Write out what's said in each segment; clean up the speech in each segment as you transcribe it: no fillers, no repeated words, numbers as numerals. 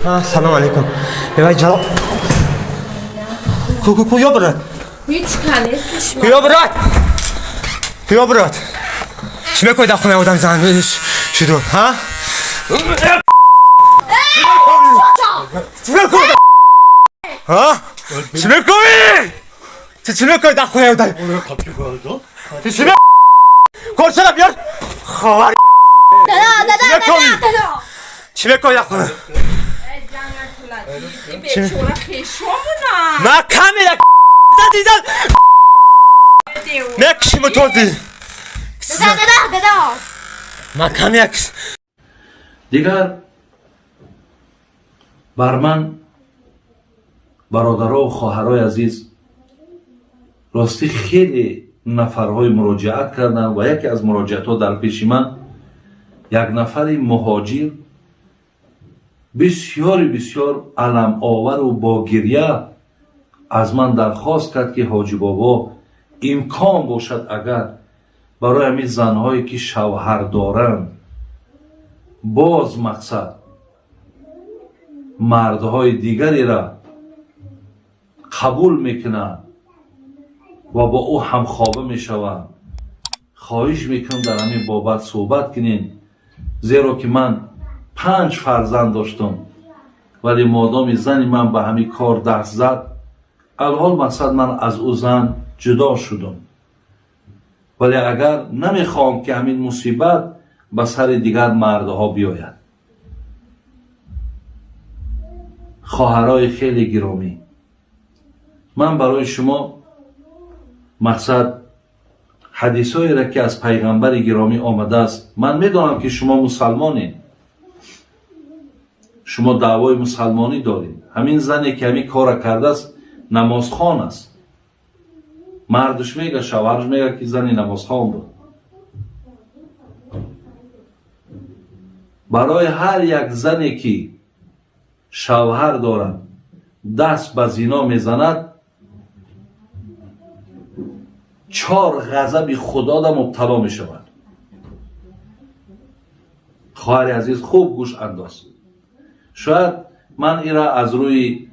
سلام علیکم. ببای جناب. کجا برات؟ هیچ کنیستش ما. کجا برات؟ چی میکنی در خونه آدم زن شدو؟ ها؟ چی میکنی؟ ها؟ چی میکنی؟ چی میکنی در خونه آدم؟ چی میکنی؟ کارچه بیار؟ خواهر دادا چی میکنی در خونه؟ این بیچوره خیشومونه. ما کامیل دیدن نکشیم توزی دادا ما کامیکس دیگر بر من برادرها و خواهرای عزیز راستی خیلی نفرهای مراجعت کردن و یکی از مراجعت ها در پیش من یک نفری مهاجر بسیار علم آور و با گریه از من درخواست کرد که حاجی بابا امکان باشد اگر برای همین زنهایی که شوهر دارند باز مقصد مردهای دیگری را قبول میکنند و با او همخوابه میشوند، خواهش میکنم در همین بابت صحبت کنین، زیرا که من 5 فرزند داشتم ولی مادام زن من به همین کار دست زد، الحال مقصد من از او زن جدا شدم، ولی اگر نمیخوام که همین مصیبت به سر دیگر مردها بیاید. خواهرای خیلی گرامی، من برای شما مقصد حدیثایی را که از پیغمبر گرامی آمده است، من میدانم که شما مسلمانین، شما دعوای مسلمانی دارید. همین زنی که همین کار کرده است نمازخوان است، مردش میگه شوهرش میگه که زنی نمازخوان بود. برای هر یک زنی که شوهر دارد دست به زنا میزند 4 غضب خدا را مبتلا می شود. خواهر عزیز خوب گوش انداز. شاید من ایرا از روی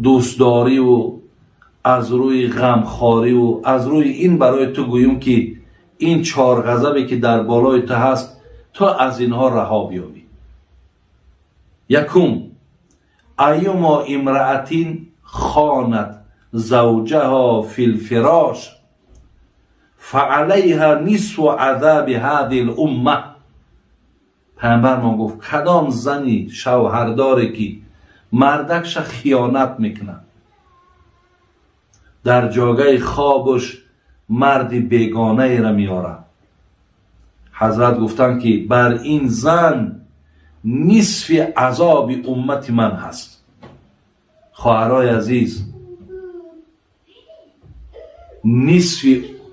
دوستداری و از روی غمخواری و از روی این برای تو گویم که این 4 غضبی که در بالای تو هست تو از اینها رها بیابی. یکم، ایما امرأتین خانت زوجها فی الفراش فعلیها نصف عذاب هذه الامه. پیامبر ما گفت کدام زنی شوهرداره که مردکش خیانت میکنه، در جاگه خوابش مردی بیگانه ای را میاره، حضرت گفتن که بر این زن نصف عذاب امت من هست. خواهرای عزیز،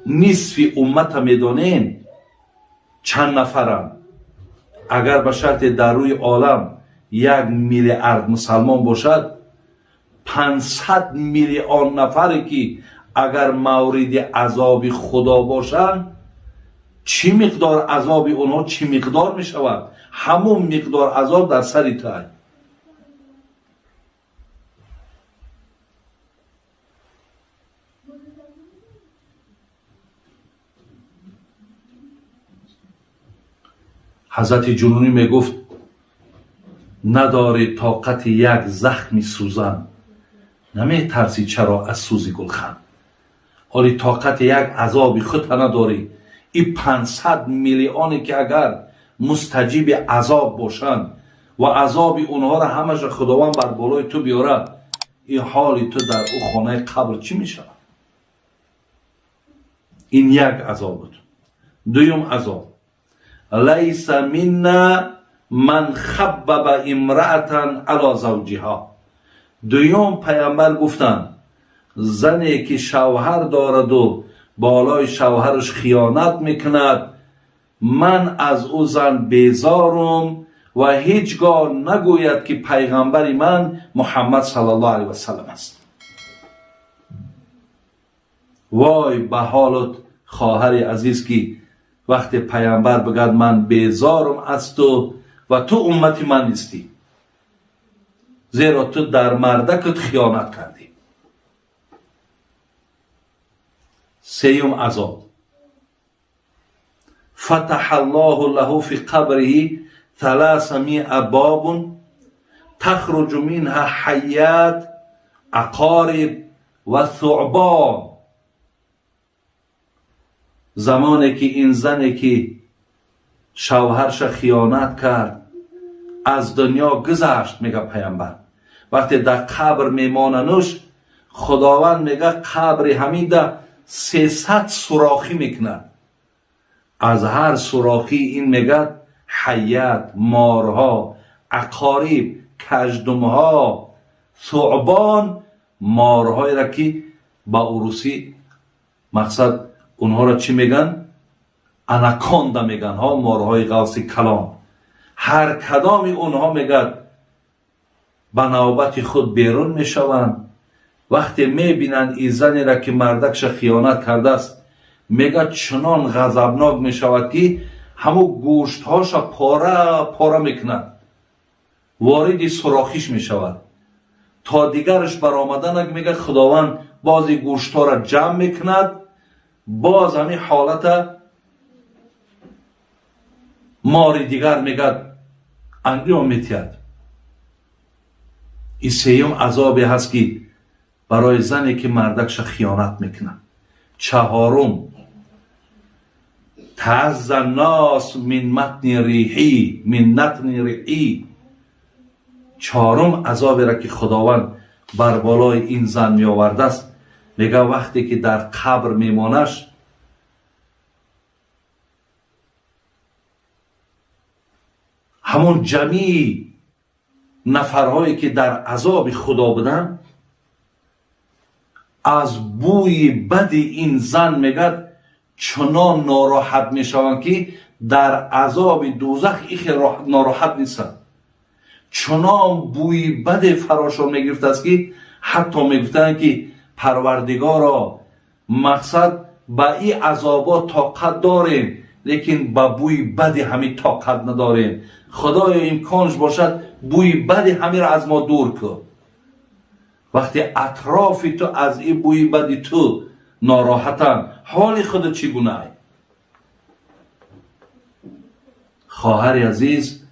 نصف امت میدانین چند نفرن؟ اگر به شرط در روی عالم 1 میلیارد مسلمان باشد، 500 میلیون نفری که اگر مورد عذاب خدا باشند، چی مقدار عذاب اونها چی مقدار می شود؟ همون مقدار عذاب در سر تو. حضرت جنونی می گفت نداری طاقت یک زخمی سوزن، نمی ترسی چرا از سوزی گلخن. حالی طاقت یک عذابی خود نداری. این 500 میلیونی که اگر مستجیب عذاب باشند و عذاب اونها را همش خداوند بر بالای تو بیاره، این حالی تو در او خانه قبر چی میشه؟ این یک عذاب بود. دویم عذاب، لیس منا من خبب امرأتا علی زوجها. دویم پیامبر گفتن زنی که شوهر دارد و بالای شوهرش خیانت میکند، من از او زن بیزارم و هیچگاه نگوید که پیغمبر من محمد صلی الله علیه و سلم است. وای به حالت خواهر عزیز که وقتی پیامبر بگد من بیزارم از تو و تو امتی من نیستی. زیرا تو در مردکت خیانت کردی. سیوم عذاب فتح الله له في قبره 300 باب تخرج منها حیات عقارب و ثعبان. زمانی که این زنی که شوهرش خیانت کرد از دنیا گذشت، میگه پیامبر، وقتی در قبر میماننش خداوند میگه قبر حمیده 300 سوراخی میکنه. از هر سوراخی این میگه حیات، مارها، عقارب، کژدمها، ثعبان، مارهایی را که با روسی مقصد اونها را چی میگن؟ اناکوندا میگن ها، مارهای غوث کلام. هر کدام اونها میگن به نوبت خود بیرون میشوند. وقتی میبینند این زنی را که مردکش خیانت کرده است، میگه چنان غضبناک میشود که همو گوشت هاش پاره پاره میکند، وارد سوراخیش میشود. تا دیگرش برآمدن میگه خداوند بازی گوشت ها را جمع میکند، باز همین حالت ماری دیگر میگه انجام میتید. این سیوم عذابی هست که برای زنی که مردکش خیانت میکنه. چهارم تعز الناس من متن ریحی من نتن ریحی. چهارم عذابی را که خداوند بر بالای این زن می آورده است، میگه وقتی که در قبر میمانش همون جمعی نفرهایی که در عذاب خدا بودن از بوی بد این زن میگه چنان ناراحت میشوند که در عذاب دوزخ ایخ ناراحت نیستن. چنان بوی بد فراشون میگرفته است که حتی میگفتن که پروردگارا مقصد با این عذابات طاقت داریم لیکن با بوی بد همین طاقت نداریم. خدایا امکانش باشد بوی بد همین را از ما دور کن. وقتی اطراف تو از این بوی بد تو ناراحتن، حال خود چگونه ای؟ خواهر عزیز،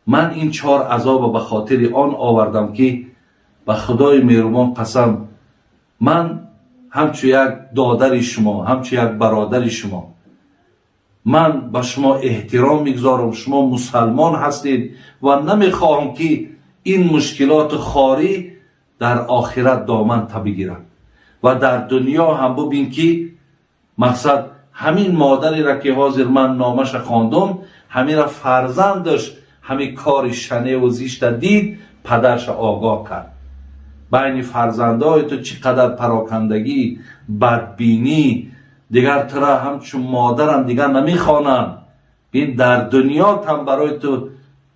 من این 4 عذاب به خاطر آن آوردم که به خدای مهربان قسم، من همچو یک دادر شما، همچو یک برادر شما، من به شما احترام میگذارم. شما مسلمان هستید و نمیخواهم که این مشکلات خاری در آخرت دامن تا بگیرن و در دنیا هم ببین که مقصد همین مادری را که حاضر من نامش خواندم، همین را فرزندش همین کار شنه و زیشت دید، پدرش آگاه کرد. بین فرزندای تو چقدر پراکندگی، بدبینی، دیگر تو را همچون مادرم دیگر نمیخوانند. این در دنیا هم برای تو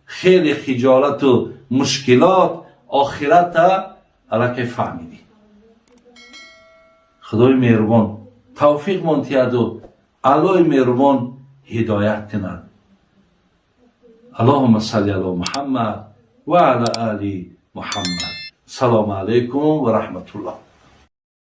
خیلی خجالت و مشکلات، آخرت الکی فهمیدی. خدای مهربان توفیق منتید و علای مهربان هدایت کنند. اللهم صل علی محمد و علی آل محمد. سلام علیکم و رحمت الله.